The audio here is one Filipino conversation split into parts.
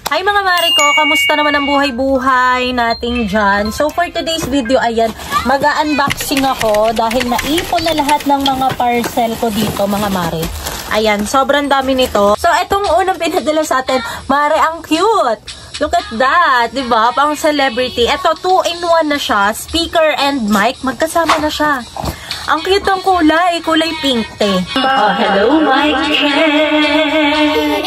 Hi mga mare ko, kamusta naman ang buhay-buhay natin dyan? So for today's video, ayan, mag-unboxing ako dahil naipon na lahat ng mga parcel ko dito mga mare. Ayan, sobrang dami nito. So itong unang pinadala sa atin, mare, ang cute! Look at that, diba? Pang celebrity. Ito, 2-in-1 na siya. Speaker and mic, magkasama na siya. Ang cute ng kulay, kulay pink, te. Oh, hello, mic check!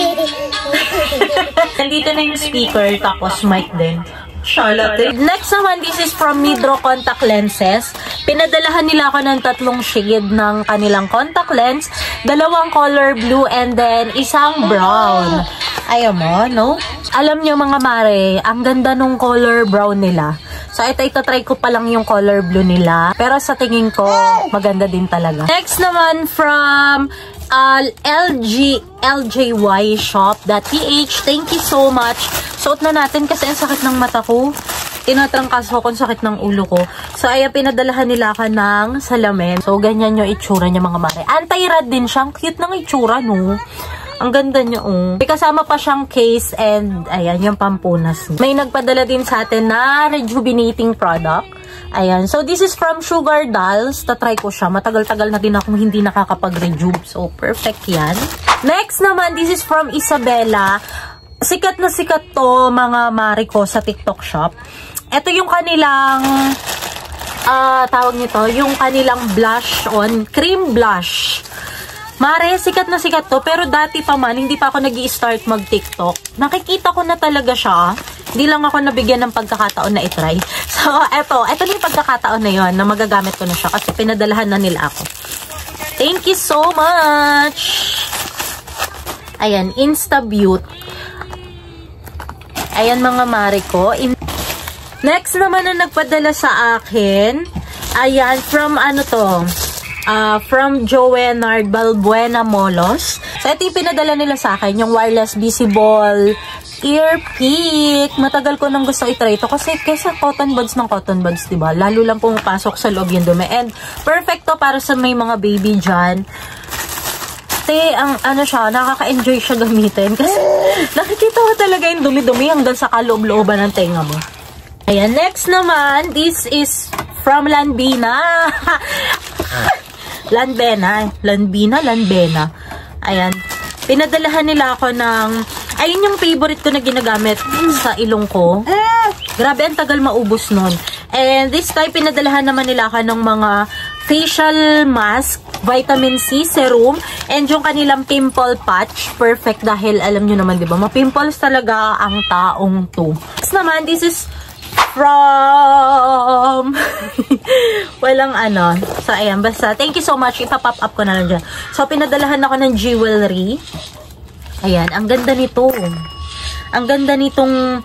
Nandito na yung speaker, tapos mic din. Charlotte. Next naman, this is from Midro Contact Lenses. Pinadalahan nila ako ng 3 shade ng kanilang contact lens. 2 color blue and then isang brown. Ayaw mo, no? Alam nyo mga mare, ang ganda nung color brown nila. So, ito try ko pa lang yung color blue nila. Pero sa tingin ko, maganda din talaga. Next naman from ljyshop.ph. Thank you so much. Suot na natin kasi ang sakit ng mata ko. Tinatrangkas ko kung sakit ng ulo ko. So, ayan, pinadalahan nila ka ng salamin. So, ganyan yung itsura niya mga mare. Anti-rad din siya. Ang cute ng itsura, no? Ang ganda niya, oh. May kasama pa siyang case and, ayan, yung pampunas. May nagpadala din sa atin na rejuvenating product. Ayan. So, this is from Sugar Dolls. Tatry ko siya. Matagal-tagal na din akong hindi nakakapag-rejuve. So, perfect yan. Next naman, this is from Isabella. Sikat na sikat to, mga mare ko, sa TikTok shop. Ito yung kanilang, tawag nito, yung kanilang blush on, cream blush. Mare, sikat na sikat to, pero dati pa man, hindi pa ako nag-i-start mag-TikTok. Nakikita ko na talaga siya. Hindi lang ako nabigyan ng pagkakataon na itry. So, ito na yung pagkakataon na yon na magagamit ko na siya kasi pinadalahan na nila ako. Thank you so much! Ayan, Instabeauty. Ayan mga mare ko. Next naman na nagpadala sa akin, ayan, from ano to? From Joenard Balbuena Molos. So, ito yung pinadala nila sa akin, yung wireless visible ear pick. Matagal ko nang gusto i-try ito kasi kesa cotton buds ng cotton buds, diba? Lalo lang pumapasok sa loob yung dumi. And perfect to para sa may mga baby dyan. Te, ang ano siya, nakaka-enjoy siya gamitin. Kasi nakikita ko talaga yung dumi-dumi hanggang sa kaloob-looban ng tenga mo. Ayan, next naman, this is from Lanbina. Lanbena. Ayan. Pinadalahan nila ako ng, ayun yung favorite ko na ginagamit sa ilong ko. Grabe, ang tagal maubos nun. And this time, pinadalahan naman nila ako ng mga facial mask, vitamin C serum, and yung kanilang pimple patch. Perfect dahil alam nyo naman, diba? Ma-pimples talaga ang taong to. Next naman, this is from walang ano. So, ayan. Basta, thank you so much. Ipa-pop up ko na lang dyan. So, pinadalahan ako ng jewelry. Ayan. Ang ganda nito. Ang ganda nitong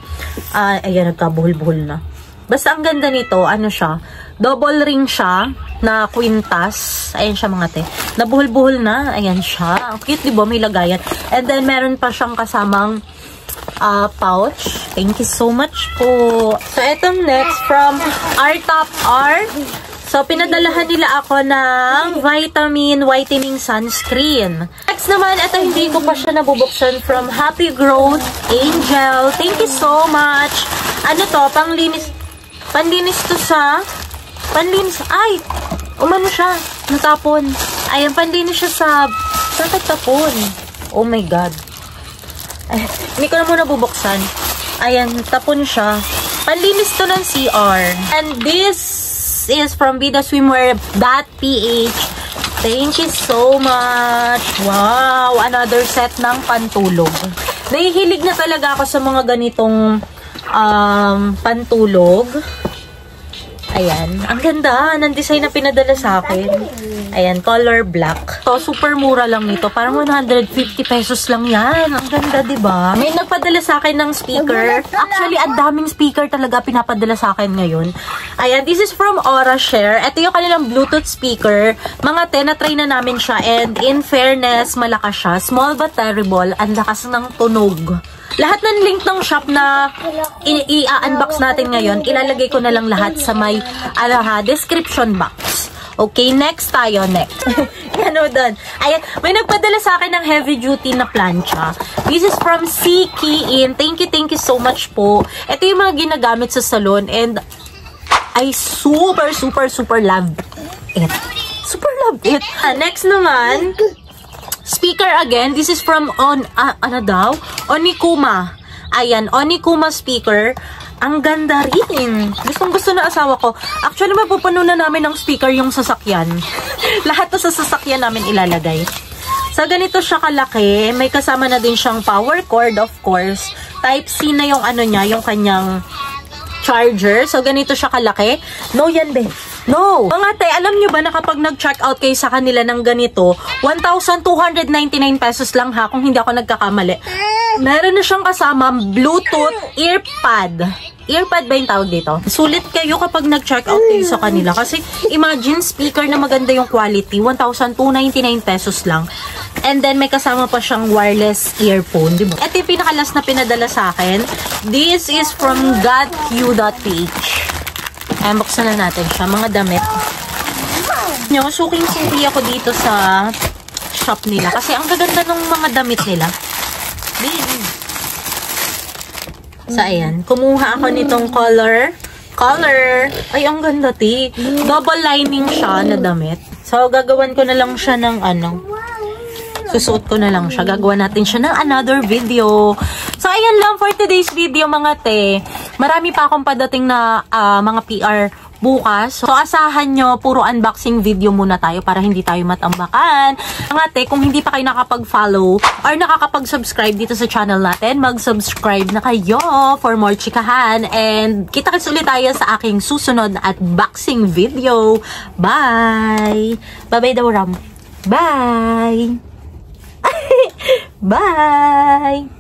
ayan, nagkabuhol-buhol na. Basta, ang ganda nito. Ano siya? Double ring siya na quintas. Ayan siya mga te. Nabuhol-buhol na. Ayan siya. Ang cute, diba? May lagayan. And then, meron pa siyang kasamang pouch. Thank you so much po. So, etong next from R-Top R. So, pinadalahan nila ako ng whitening sunscreen. Next naman, ito hindi ko pa siya nabubuksan from Happy Growth Angel. Thank you so much. Ano to? Panglinis. Panlinis to sa ay! Umano siya. Natapon. Ayan, panlinis siya sa tapon. Oh my God. Ay, hindi ko na muna bubuksan. Ayan, tapon siya. Panlinis to ng CR. And this is from vidaswimwear.ph. Thank you so much. Wow, another set ng pantulog. Nahihilig na talaga ako sa mga ganitong pantulog. Ayan, ang ganda ng design na pinadala sa akin. Ayan, color black. So, super mura lang nito. Parang 150 pesos lang yan. Ang ganda, diba? May nagpadala sa akin ng speaker. Actually, ang daming speaker talaga pinapadala sa akin ngayon. Ayan, this is from AuraShare. Ito yung kanilang Bluetooth speaker. Mga 10 na try na namin siya. And in fairness, malakas siya. Small but terrible. Ang lakas ng tunog. Lahat ng link ng shop na i-unbox natin ngayon, ilalagay ko na lang lahat sa may description box. Okay, next tayo. Next. Ano doon? Ayan, may nagpadala sa akin ng heavy duty na plancha. This is from Siki In. Thank you so much po. Ito yung mga ginagamit sa salon and I super love it. Super love it. Next naman, speaker again. This is from Onikuma. Ayan, Onikuma speaker. Ang ganda rin. Gustong-gusto na asawa ko. Actually, mapupuno na namin ng speaker yung sasakyan. Lahat to sa sasakyan namin ilalagay. So, ganito siya kalaki. May kasama na din siyang power cord, of course. Type-C na yung ano niya, yung kanyang charger. So, ganito siya kalaki. No yan, be. No! Mga te, alam nyo ba na kapag nag-check out kayo sa kanila ng ganito, 1,299 pesos lang ha, kung hindi ako nagkakamali. Meron na siyang kasama Bluetooth earpad. Earpad ba yung tawag dito? Sulit kayo kapag nag-check out kayo sa kanila. Kasi imagine speaker na maganda yung quality. 1,299 pesos lang. And then may kasama pa siyang wireless earphone. Diba? Ito yung pinakalas na pinadala sa akin. This is from godq.ph. Ayan, buksan na natin siya. Mga damit. Suking-suki ako dito sa shop nila. Kasi ang gaganda ng mga damit nila. So, ayan. Kumuha ako nitong color. Ay, ang ganda, ti. Double lining siya na damit. So, gagawan ko na lang siya ng susuot ko na lang siya. Gagawa natin siya ng another video. So, ayan lang for today's video, mga te. Marami pa akong padating na mga PR bukas. So, asahan nyo, puro unboxing video muna tayo para hindi tayo matambakan. Mga te, kung hindi pa kayo nakapag-follow or nakakapag-subscribe dito sa channel natin, mag-subscribe na kayo for more chikahan. And kita-kits ulit tayo sa aking susunod na unboxing video. Bye! Bye-bye daw, Ram. Bye! Bye!